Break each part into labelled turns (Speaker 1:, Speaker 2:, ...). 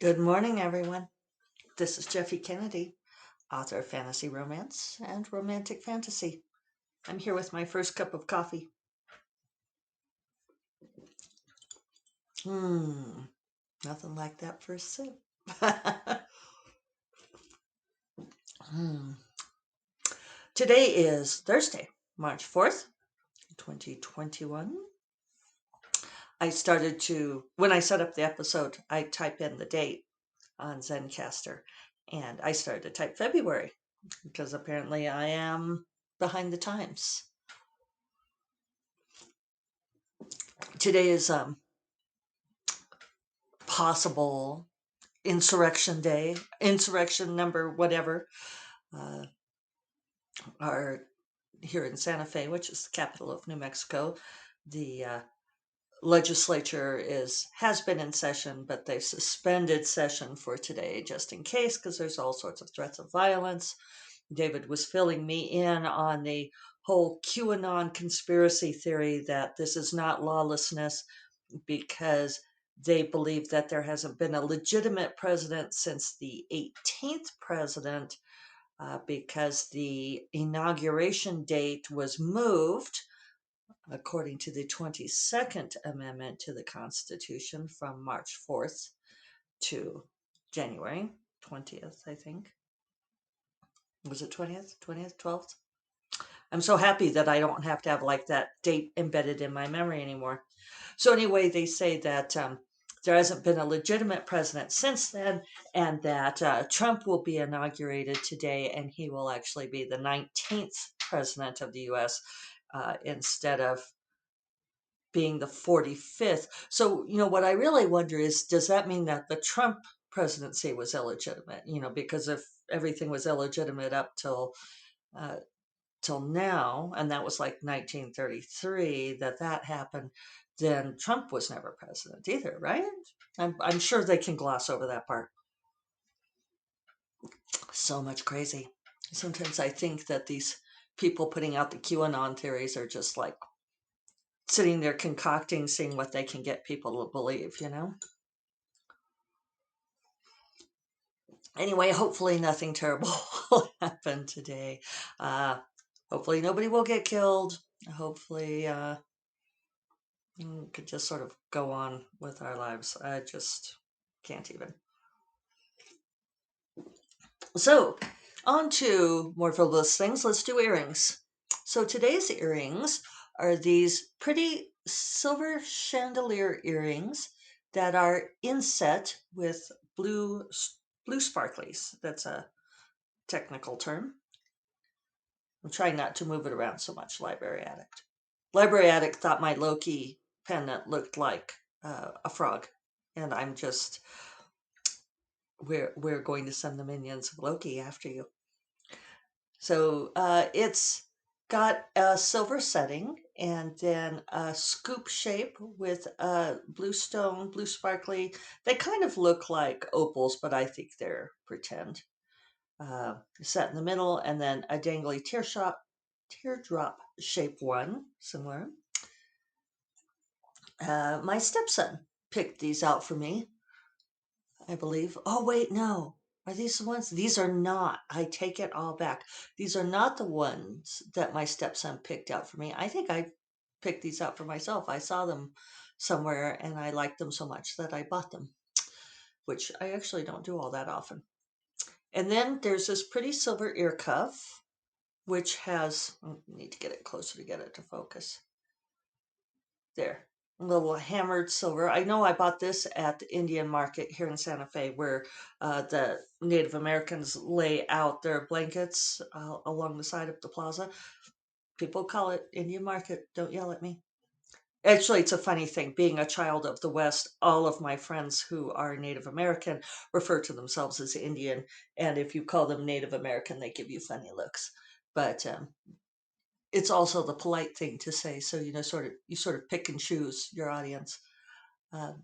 Speaker 1: Good morning, everyone. This is Jeffy Kennedy, author of fantasy romance and romantic fantasy. I'm here with my first cup of coffee. Hmm, nothing like that first sip. Hmm. Today is Thursday, March 4th, 2021. When I set up the episode, I type in the date on Zencaster, and I started to type February because apparently I am behind the times. Today is possible insurrection day, insurrection number whatever, uh, are here in Santa Fe, which is the capital of New Mexico. The legislature has been in session, but they've suspended session for today just in case, because there's all sorts of threats of violence. David was filling me in on the whole QAnon conspiracy theory that this is not lawlessness because they believe that there hasn't been a legitimate president since the 18th president, because the inauguration date was moved, according to the 22nd Amendment to the Constitution, from March 4th to January 20th, I think. Was it 20th? 20th? 12th? I'm so happy that I don't have to have like that date embedded in my memory anymore. So anyway, they say that there hasn't been a legitimate president since then, and that Trump will be inaugurated today, and he will actually be the 19th president of the U.S. Instead of being the 45th. So, what I really wonder is, does that mean that the Trump presidency was illegitimate? Because if everything was illegitimate up uh, till now, and that was like 1933 that happened, then Trump was never president either, right? I'm sure they can gloss over that part. So much crazy. Sometimes I think that these people putting out the QAnon theories are just like sitting there concocting, seeing what they can get people to believe. Anyway, hopefully nothing terrible will happen today. Uh, Hopefully nobody will get killed. Hopefully we could just sort of go on with our lives. I just can't even. So, on to more frivolous things. Let's do earrings. So, today's earrings are these pretty silver chandelier earrings that are inset with blue sparklies. That's a technical term. I'm trying not to move it around so much, Library Addict. Library Addict thought my Loki pendant looked like a frog, and I'm just we're going to send the minions of Loki after you. So it's got a silver setting and then a scoop shape with blue stone, blue sparkly. They kind of look like opals, but I think they're pretend. Set in the middle, and then a dangly teardrop shaped one, similar. My stepson picked these out for me, I believe. Oh, wait, no. Are these the ones? These are not. I take it all back. These are not the ones that my stepson picked out for me. I think I picked these out for myself. I saw them somewhere and I liked them so much that I bought them, which I actually don't do all that often. And then there's this pretty silver ear cuff, which has, I need to get it closer to get it to focus. There, a little hammered silver. I know I bought this at the Indian market here in Santa Fe, where the Native Americans lay out their blankets along the side of the plaza. People call it Indian market. Don't yell at me. Actually, it's a funny thing. Being a child of the West, all of my friends who are Native American refer to themselves as Indian, and if you call them Native American, they give you funny looks. But it's also the polite thing to say. So you sort of pick and choose your audience. Um,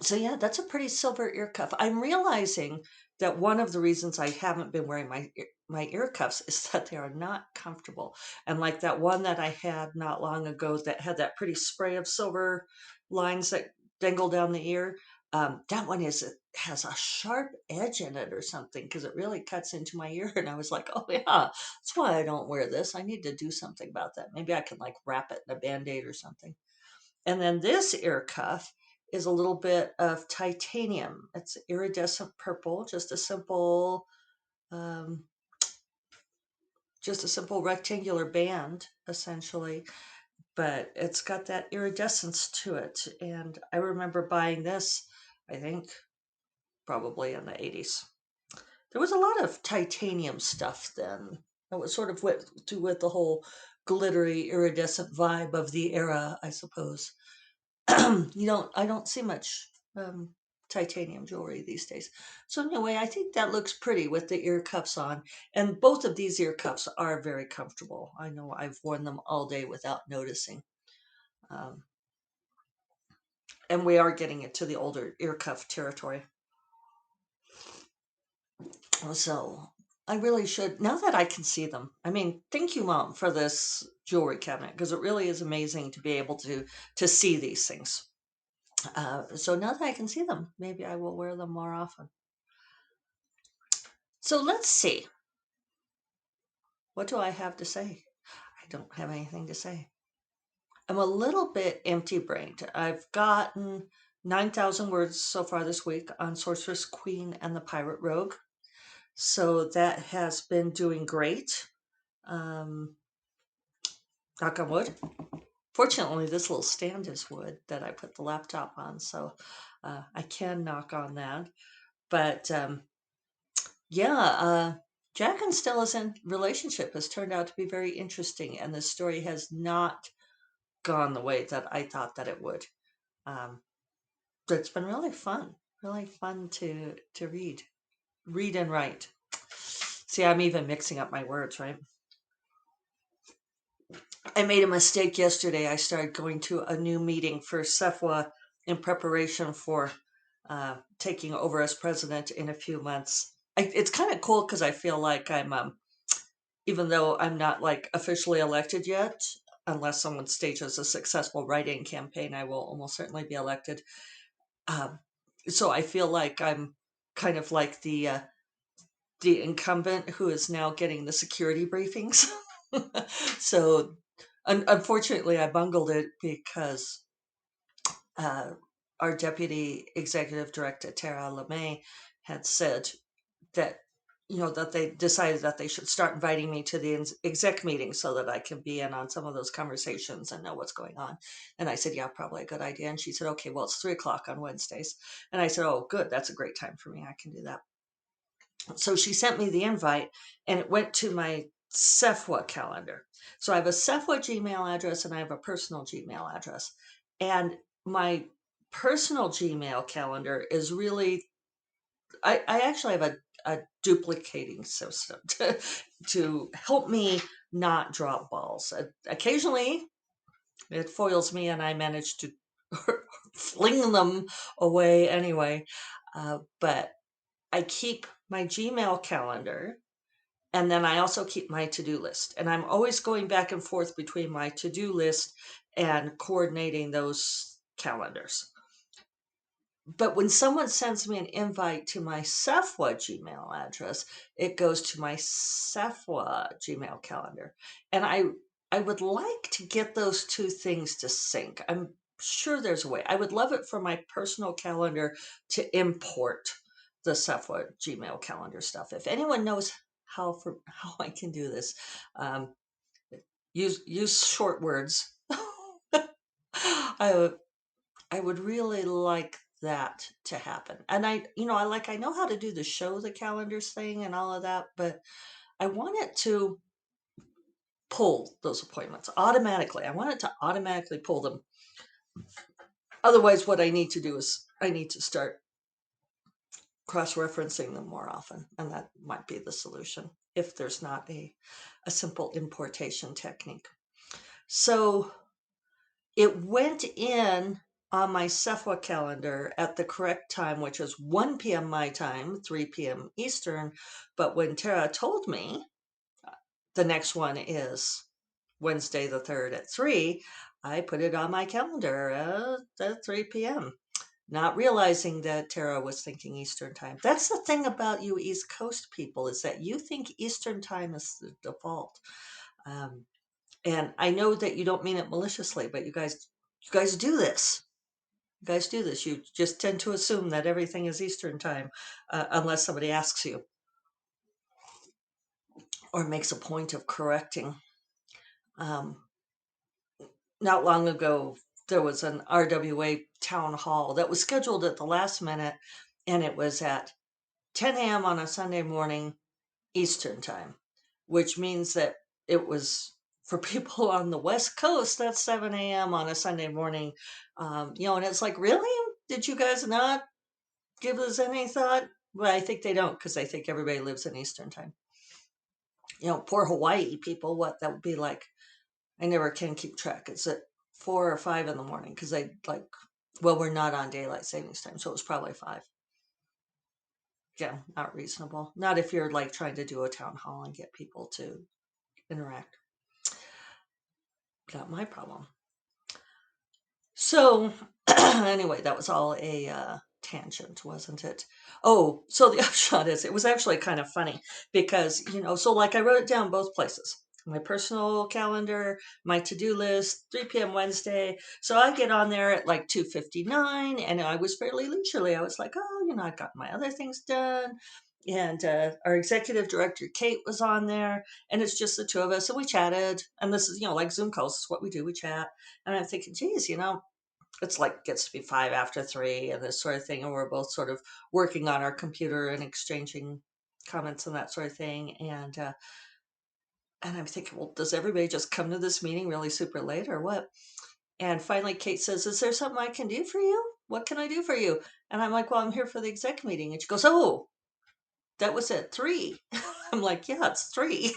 Speaker 1: so yeah, that's a pretty silver ear cuff. I'm realizing that one of the reasons I haven't been wearing my ear cuffs is that they are not comfortable. And like that one that I had not long ago that had that pretty spray of silver lines that dangle down the ear. That one has a sharp edge in it or something because it really cuts into my ear. And I was like, oh yeah, that's why I don't wear this. I need to do something about that. Maybe I can like wrap it in a Band-Aid or something. And then this ear cuff is a little bit of titanium. It's iridescent purple, um, just a simple rectangular band, essentially. But it's got that iridescence to it. And I remember buying this, I think, probably in the 80s. There was a lot of titanium stuff then. It was sort of with the whole glittery, iridescent vibe of the era, I suppose. I don't see much titanium jewelry these days. So anyway, I think that looks pretty with the ear cuffs on. And both of these ear cuffs are very comfortable. I know I've worn them all day without noticing. Um, and we are getting into the older ear cuff territory. So I really should, now that I can see them. I mean, thank you, Mom, for this jewelry cabinet because it really is amazing to be able to see these things. So now that I can see them, maybe I will wear them more often. So let's see. What do I have to say? I don't have anything to say. I'm a little bit empty-brained. I've gotten 9,000 words so far this week on Sorceress Queen and the Pirate Rogue. So that has been doing great. Um, Knock on wood. Fortunately, this little stand is wood that I put the laptop on, so I can knock on that. But yeah, Jack and Stella's relationship has turned out to be very interesting, and the story has not gone the way that I thought that it would. Um, it's been really fun to read and write. See, I'm even mixing up my words, right? I made a mistake yesterday. I started going to a new meeting for SEFWA in preparation for taking over as president in a few months. It's kind of cool because I feel like even though I'm not like officially elected yet, unless someone stages a successful write-in campaign, I will almost certainly be elected. Um, so I feel like I'm kind of like the incumbent who is now getting the security briefings. So unfortunately, I bungled it because uh, our deputy executive director, Tara LeMay, had said that that they decided that they should start inviting me to the exec meeting so that I can be in on some of those conversations and know what's going on. And I said, yeah, probably a good idea. And she said, okay, well, it's 3 o'clock on Wednesdays. And I said, oh, good, that's a great time for me. I can do that. So she sent me the invite and it went to my SEFWA calendar. So I have a SEFWA Gmail address and I have a personal Gmail address. And my personal Gmail calendar is really, I actually have a duplicating system to help me not drop balls. Occasionally it foils me and I manage to fling them away anyway. But I keep my Gmail calendar and then I also keep my to-do list. And I'm always going back and forth between my to-do list and coordinating those calendars. But when someone sends me an invite to my SEFWA Gmail address, it goes to my SEFWA Gmail calendar. And I would like to get those two things to sync. I'm sure there's a way. I would love it for my personal calendar to import the SEFWA Gmail calendar stuff. If anyone knows how I can do this, um, use short words. I I would really like that to happen. And I know how to do the calendars thing and all of that, but I want it to pull those appointments automatically. I want it to automatically pull them. Otherwise, what I need to do is I need to start cross-referencing them more often. And that might be the solution if there's not a simple importation technique. So it went in on my SEFWA calendar at the correct time, which is 1 p.m. my time, 3 p.m. Eastern. But when Tara told me the next one is Wednesday the 3rd at 3, I put it on my calendar at 3 p.m. not realizing that Tara was thinking Eastern time. That's the thing about you East Coast people, is that you think Eastern time is the default. Um, and I know that you don't mean it maliciously, but you guys do this. You guys do this. You just tend to assume that everything is Eastern time, unless somebody asks you or makes a point of correcting. Um, Not long ago, there was an RWA town hall that was scheduled at the last minute, and it was at 10 a.m. on a Sunday morning Eastern time, which means that it was for people on the West Coast, that's 7 a.m. on a Sunday morning. And it's like, really? Did you guys not give this any thought? Well, I think they don't, because I think everybody lives in Eastern time. Poor Hawaii people, what that would be like. I never can keep track. It's at 4 or 5 in the morning because we're not on daylight savings time, so it was probably 5. Yeah, not reasonable. Not if you're like trying to do a town hall and get people to interact. Not my problem. So, anyway, that was all a tangent, wasn't it? Oh, so the upshot is it was actually kind of funny because, so like I wrote it down both places. My personal calendar, my to-do list, 3 p.m. Wednesday. So I get on there at like 2:59, and I was fairly leisurely. I was like, oh, I've got my other things done. And our executive director, Kate, was on there, and it's just the two of us. And we chatted. And this is, like Zoom calls, is what we do. We chat. And I'm thinking, geez, it's like gets to be 5 after 3 and this sort of thing. And we're both sort of working on our computer and exchanging comments and that sort of thing. And I'm thinking, well, does everybody just come to this meeting really super late or what? And finally, Kate says, is there something I can do for you? What can I do for you? And I'm like, well, I'm here for the exec meeting. And she goes, oh, that was at 3. I'm like, yeah, it's 3.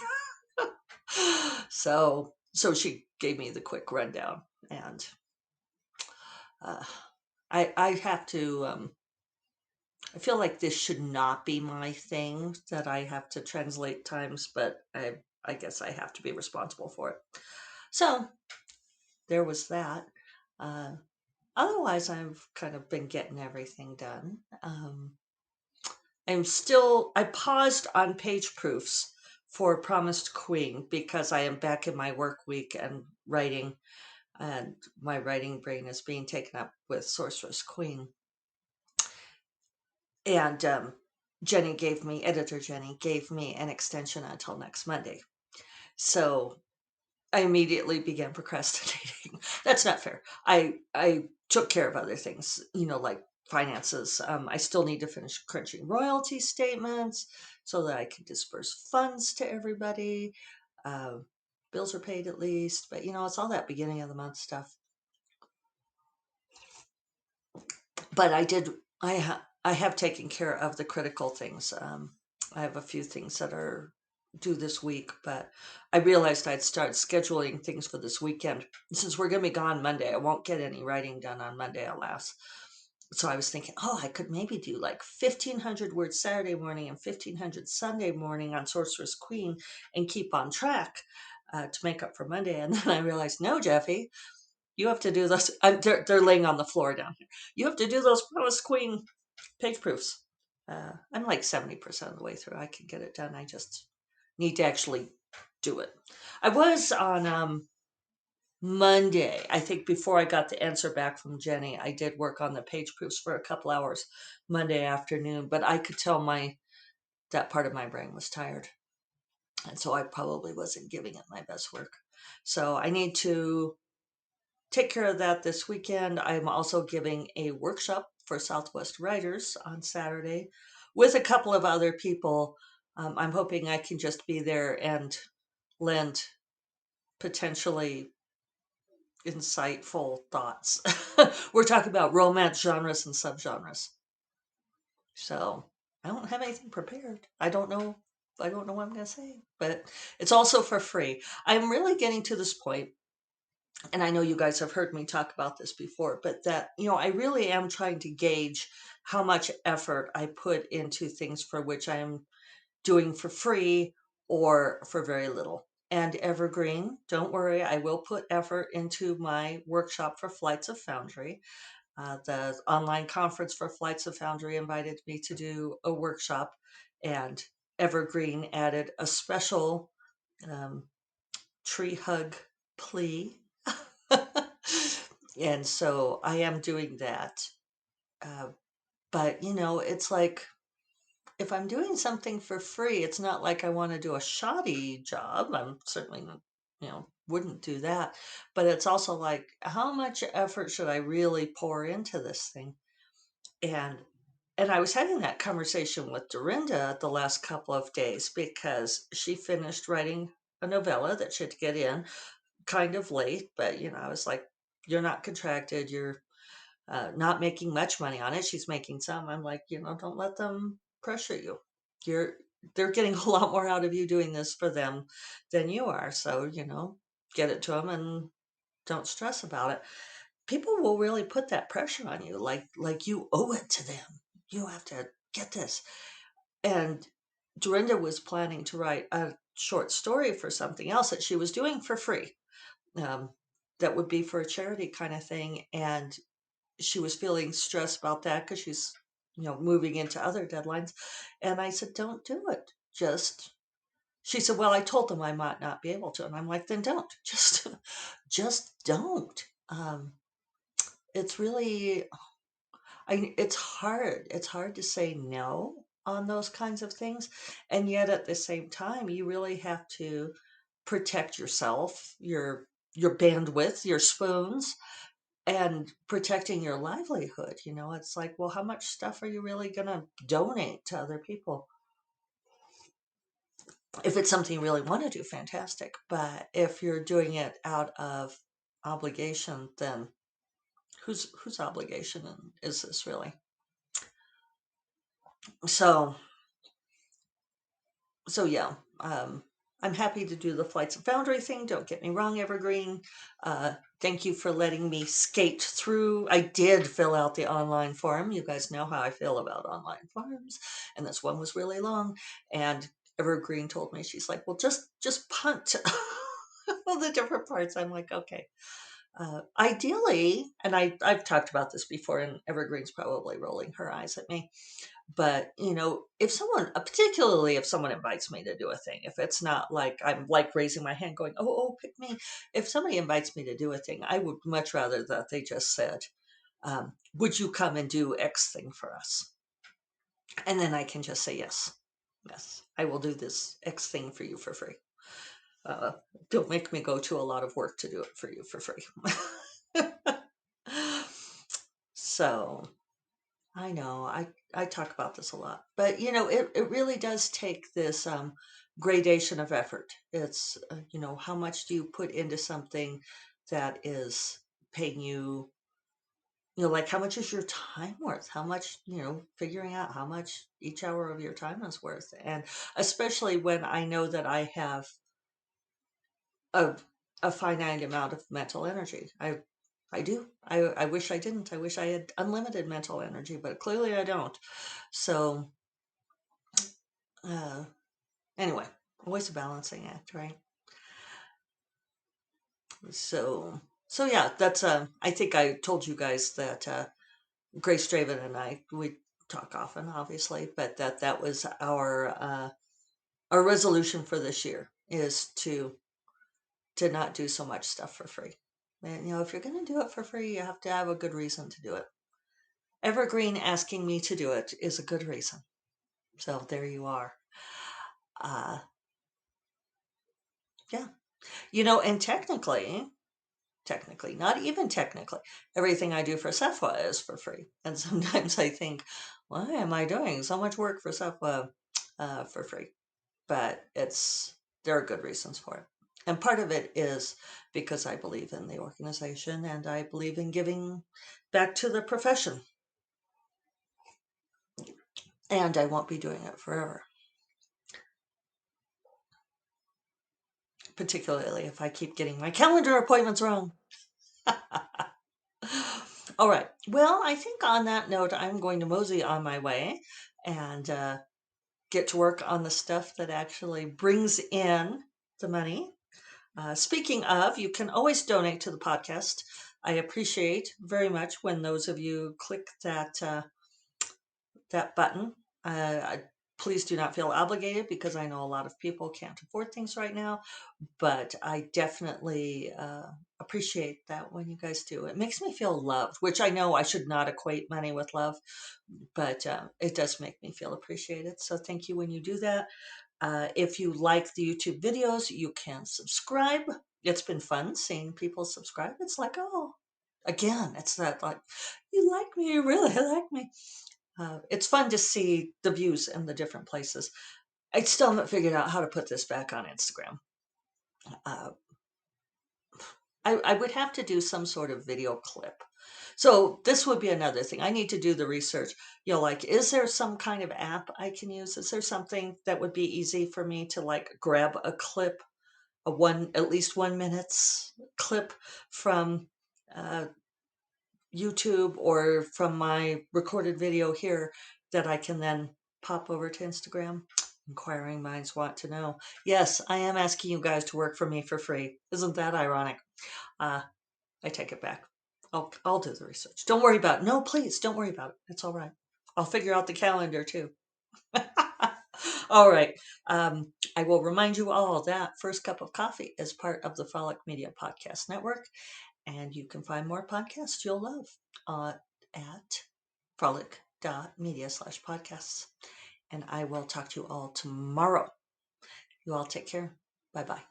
Speaker 1: So she gave me the quick rundown, and uh, I have to. I feel like this should not be my thing, that I have to translate times, but I guess I have to be responsible for it. So there was that. Uh, Otherwise, I've kind of been getting everything done. I paused on page proofs for Promised Queen because I am back in my work week and writing, and my writing brain is being taken up with Sorceress Queen. And editor Jenny gave me an extension until next Monday. So I immediately began procrastinating. That's not fair. I took care of other things, like finances. I still need to finish crunching royalty statements so that I can disperse funds to everybody. Uh, Bills are paid at least, but it's all that beginning of the month stuff. But I have taken care of the critical things. I have a few things that are due this week, but I realized I'd start scheduling things for this weekend. Since we're going to be gone Monday, I won't get any writing done on Monday, alas. So I was thinking, oh, I could maybe do like 1,500 words Saturday morning and 1,500 Sunday morning on Sorceress Queen and keep on track to make up for Monday. And then I realized, no, Jeffy, you have to do those. They're laying on the floor down here. You have to do those Promise Queen page proofs. I'm like 70% of the way through. I can get it done. I just need to actually do it. I was on Monday, I think before I got the answer back from Jenny, I did work on the page proofs for a couple hours Monday afternoon, but I could tell that part of my brain was tired. And so I probably wasn't giving it my best work. So I need to take care of that this weekend. I'm also giving a workshop for Southwest writers on Saturday with a couple of other people. I'm hoping I can just be there and lend potentially insightful thoughts. We're talking about romance genres and subgenres. So I don't have anything prepared. I don't know what I'm going to say, but it's also for free. I'm really getting to this point, and I know you guys have heard me talk about this before, but that, I really am trying to gauge how much effort I put into things for which I am doing for free or for very little. And evergreen, don't worry, I will put effort into my workshop for Flights of Foundry. The online conference for Flights of Foundry invited me to do a workshop, and Evergreen added a special um, tree hug plea. And so I am doing that. Uh, but, it's like if I'm doing something for free, it's not like I want to do a shoddy job. I'm certainly not, wouldn't do that. But it's also like, how much effort should I really pour into this thing? And I was having that conversation with Dorinda the last couple of days because she finished writing a novella that she had to get in kind of late, but I was like, you're not contracted, you're not making much money on it. She's making some. I'm like, don't let them pressure you. You're They're getting a lot more out of you doing this for them than you are. So, get it to them and don't stress about it. People will really put that pressure on you, like you owe it to them. You have to get this. And Dorinda was planning to write a short story for something else that she was doing for free. Um, that would be for a charity kind of thing. And she was feeling stressed about that because she's, moving into other deadlines. And I said, don't do it. She said, well, I told them I might not be able to. And I'm like, then don't. Just don't. It's really, it's hard. It's hard to say no on those kinds of things. And yet at the same time, you really have to protect yourself, your bandwidth, your spoons, and protecting your livelihood. It's like, well, how much stuff are you really going to donate to other people? If it's something you really want to do, fantastic. But if you're doing it out of obligation, then whose obligation is this really? So yeah, I'm happy to do the Flights of Foundry thing. Don't get me wrong, Evergreen. Thank you for letting me skate through. I did fill out the online form. You guys know how I feel about online forms, and this one was really long. And Evergreen told me, she's like, "Well, just punt all the different parts." I'm like, okay. Ideally, and I've talked about this before, and Evergreen's probably rolling her eyes at me. But, if someone, particularly if someone invites me to do a thing, if it's not like I'm like raising my hand going, oh, pick me. If somebody invites me to do a thing, I would much rather that they just said, would you come and do X thing for us? And then I can just say, yes, I will do this X thing for you for free. Uh, don't make me go to a lot of work to do it for you for free. So I know I talk about this a lot, but it really does take this gradation of effort. It's how much do you put into something that is paying you, like how much is your time worth? How much, figuring out how much each hour of your time is worth. And especially when I know that I have a finite amount of mental energy. I do. I wish I didn't. I wish I had unlimited mental energy, but clearly I don't. So, uh, anyway, always a balancing act, right? So yeah, that's I think I told you guys that Grace Draven and I, we talk often, obviously, but that was our resolution for this year, is to not do so much stuff for free. And if you're going to do it for free, you have to have a good reason to do it. Evergreen asking me to do it is a good reason. So there you are. Uh, yeah. And technically, not even technically, everything I do for Sephwa is for free. And sometimes I think, why am I doing so much work for Sephwa for free? But there are good reasons for it. And part of it is because I believe in the organization and I believe in giving back to the profession. And I won't be doing it forever, particularly if I keep getting my calendar appointments wrong. All right. Well, I think on that note, I'm going to mosey on my way and get to work on the stuff that actually brings in the money. Speaking of, you can always donate to the podcast. I appreciate very much when those of you click that button. Please do not feel obligated, because I know a lot of people can't afford things right now, but I definitely appreciate that when you guys do. It makes me feel loved, which I know I should not equate money with love, but it does make me feel appreciated. So thank you when you do that. If you like the YouTube videos, you can subscribe. It's been fun seeing people subscribe. It's like, oh, again, it's that like, you like me, you really like me. It's fun to see the views in the different places. I still haven't figured out how to put this back on Instagram. Uh, I would have to do some sort of video clip. So this would be another thing. I need to do the research. Like, is there some kind of app I can use? Is there something that would be easy for me to like grab a clip, at least 1 minute's clip from uh, YouTube or from my recorded video here that I can then pop over to Instagram? Inquiring minds want to know. Yes, I am asking you guys to work for me for free. Isn't that ironic? Uh, I take it back. I'll do the research. Don't worry about it. No, please don't worry about it. It's all right. I'll figure out the calendar too. All right. I will remind you all that First Cup of Coffee is part of the Frolic Media Podcast Network, and you can find more podcasts you'll love at frolic.media/podcasts. And I will talk to you all tomorrow. You all take care. Bye bye.